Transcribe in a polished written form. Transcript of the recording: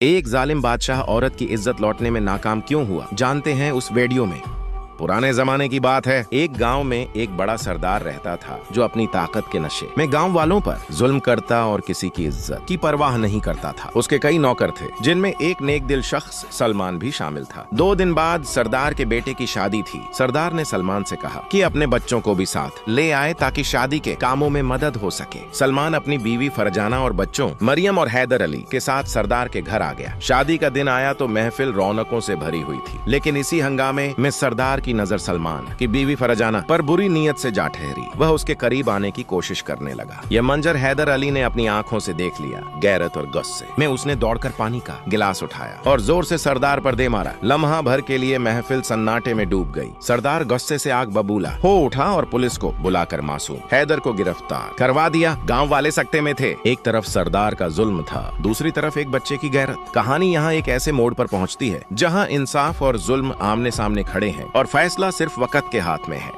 एक जालिम बादशाह औरत की इज्जत लौटने में नाकाम क्यों हुआ, जानते हैं उस वीडियो में। पुराने जमाने की बात है, एक गांव में एक बड़ा सरदार रहता था जो अपनी ताकत के नशे में गांव वालों पर जुल्म करता और किसी की इज्जत की परवाह नहीं करता था। उसके कई नौकर थे जिनमें एक नेक दिल शख्स सलमान भी शामिल था। 2 दिन बाद सरदार के बेटे की शादी थी। सरदार ने सलमान से कहा कि अपने बच्चों को भी साथ ले आए ताकि शादी के कामों में मदद हो सके। सलमान अपनी बीवी फरजाना और बच्चों मरियम और हैदर अली के साथ सरदार के घर आ गया। शादी का दिन आया तो महफिल रौनकों से भरी हुई थी, लेकिन इसी हंगामे में सरदार की नजर सलमान की बीवी फरजाना पर बुरी नीयत से जा ठहरी। वह उसके करीब आने की कोशिश करने लगा। यह मंजर हैदर अली ने अपनी आंखों से देख लिया। गैरत और गुस्से में उसने दौड़कर पानी का गिलास उठाया और जोर से सरदार पर दे मारा। लम्हा भर के लिए महफिल सन्नाटे में डूब गई। सरदार गुस्से से आग बबूला हो उठा और पुलिस को बुलाकर मासूम हैदर को गिरफ्तार करवा दिया। गाँव वाले सकते में थे। एक तरफ सरदार का जुल्म था, दूसरी तरफ एक बच्चे की गैरत। कहानी यहाँ एक ऐसे मोड़ पर पहुँचती है जहाँ इंसाफ और जुल्म आमने सामने खड़े हैं और फैसला सिर्फ वक्त के हाथ में है।